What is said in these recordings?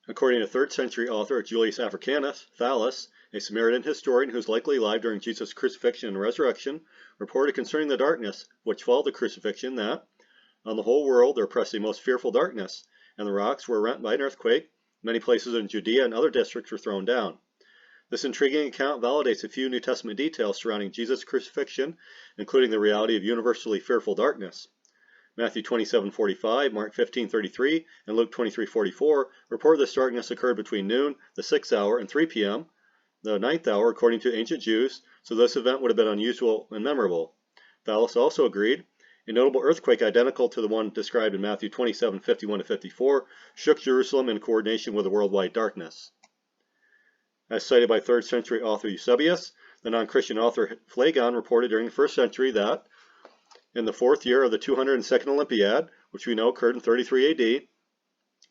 According to 3rd century author Julius Africanus, Thallus, a Samaritan historian who was likely alive during Jesus' crucifixion and resurrection, reported concerning the darkness which followed the crucifixion that, on the whole world there pressed a most fearful darkness, and the rocks were rent by an earthquake, many places in Judea and other districts were thrown down. This intriguing account validates a few New Testament details surrounding Jesus' crucifixion, including the reality of universally fearful darkness. Matthew 27:45, Mark 15:33, and Luke 23:44 report this darkness occurred between noon, the 6th hour, and 3 p.m., the 9th hour according to ancient Jews, so this event would have been unusual and memorable. Thallus also agreed, a notable earthquake identical to the one described in Matthew 27:51-54 shook Jerusalem in coordination with the worldwide darkness. As cited by 3rd century author Eusebius, the non-Christian author Phlegon reported during the 1st century that, in the 4th year of the 202nd Olympiad, which we know occurred in 33 AD,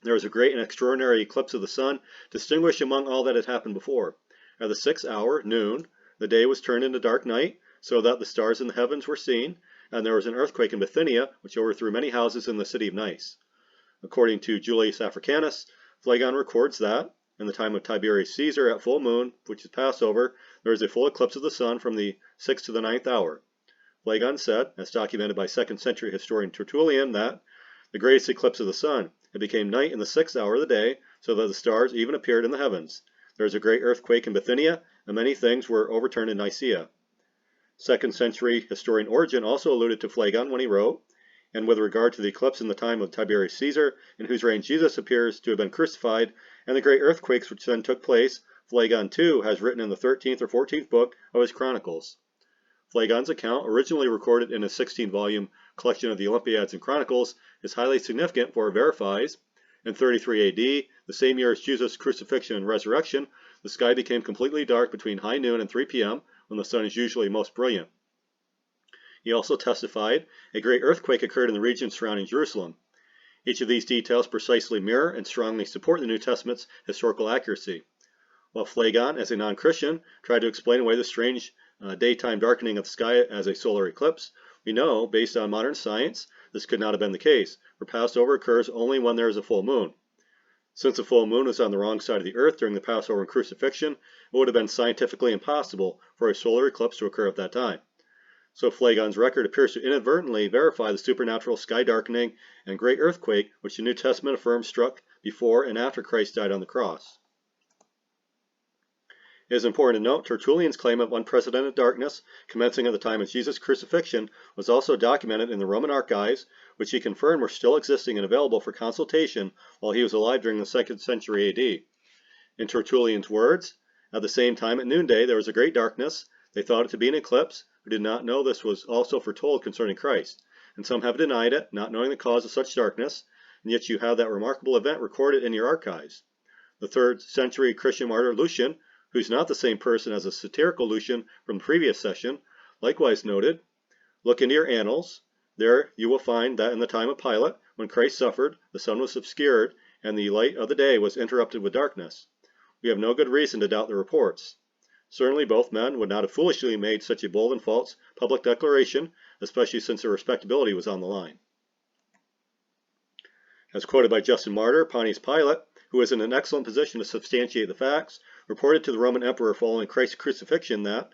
there was a great and extraordinary eclipse of the sun, distinguished among all that had happened before. At the 6th hour, noon, the day was turned into dark night, so that the stars in the heavens were seen, and there was an earthquake in Bithynia, which overthrew many houses in the city of Nice. According to Julius Africanus, Phlegon records that, in the time of Tiberius Caesar at full moon, which is Passover, there was a full eclipse of the sun from the 6th to the 9th hour. Phlegon said, as documented by 2nd century historian Tertullian, that the greatest eclipse of the sun, it became night in the 6th hour of the day, so that the stars even appeared in the heavens. There was a great earthquake in Bithynia, and many things were overturned in Nicaea. 2nd century historian Origen also alluded to Phlegon when he wrote, and with regard to the eclipse in the time of Tiberius Caesar, in whose reign Jesus appears to have been crucified, and the great earthquakes which then took place, Phlegon too has written in the 13th or 14th book of his Chronicles. Phlegon's account, originally recorded in his 16-volume collection of the Olympiads and Chronicles, is highly significant, for it verifies, in 33 AD, the same year as Jesus' crucifixion and resurrection, the sky became completely dark between high noon and 3 p.m., when the sun is usually most brilliant. He also testified, a great earthquake occurred in the region surrounding Jerusalem. Each of these details precisely mirror and strongly support the New Testament's historical accuracy. While Phlegon, as a non-Christian, tried to explain away the strange daytime darkening of the sky as a solar eclipse, we know, based on modern science, this could not have been the case, for Passover occurs only when there is a full moon. Since the full moon was on the wrong side of the earth during the Passover and crucifixion, it would have been scientifically impossible for a solar eclipse to occur at that time. So Phlegon's record appears to inadvertently verify the supernatural sky darkening and great earthquake which the New Testament affirms struck before and after Christ died on the cross. It is important to note Tertullian's claim of unprecedented darkness, commencing at the time of Jesus' crucifixion, was also documented in the Roman archives, which he confirmed were still existing and available for consultation while he was alive during the 2nd century AD. In Tertullian's words, at the same time at noonday there was a great darkness. They thought it to be an eclipse, who did not know this was also foretold concerning Christ. And some have denied it, not knowing the cause of such darkness, and yet you have that remarkable event recorded in your archives. The 3rd century Christian martyr Lucian, who's not the same person as the satirical Lucian from the previous session, likewise noted, look into your annals. There you will find that in the time of Pilate, when Christ suffered, the sun was obscured, and the light of the day was interrupted with darkness. We have no good reason to doubt the reports. Certainly both men would not have foolishly made such a bold and false public declaration, especially since their respectability was on the line. As quoted by Justin Martyr, Pontius Pilate, who was in an excellent position to substantiate the facts, reported to the Roman emperor following Christ's crucifixion that,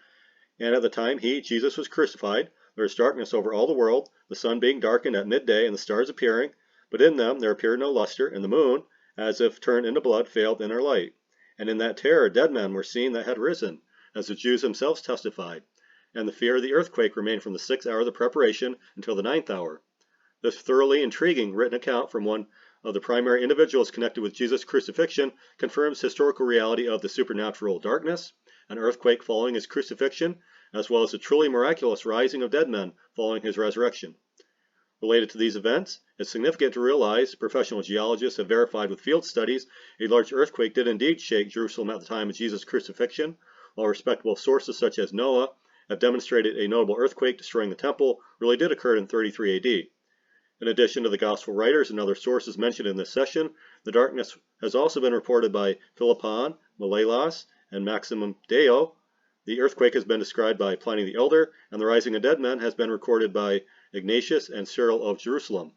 and at the time he, Jesus, was crucified, there was darkness over all the world, the sun being darkened at midday and the stars appearing, but in them there appeared no luster, and the moon, as if turned into blood, failed in her light. And in that terror dead men were seen that had risen, as the Jews themselves testified, and the fear of the earthquake remained from the 6th hour of the preparation until the 9th hour. This thoroughly intriguing written account from one of the primary individuals connected with Jesus' crucifixion confirms historical reality of the supernatural darkness, an earthquake following his crucifixion, as well as the truly miraculous rising of dead men following his resurrection. Related to these events, it's significant to realize professional geologists have verified with field studies a large earthquake did indeed shake Jerusalem at the time of Jesus' crucifixion, while respectable sources such as Noah have demonstrated a notable earthquake destroying the temple really did occur in 33 AD. In addition to the Gospel writers and other sources mentioned in this session, the darkness has also been reported by Philippon, Malalas, and Maximum Deo. The earthquake has been described by Pliny the Elder, and the rising of dead men has been recorded by Ignatius and Cyril of Jerusalem.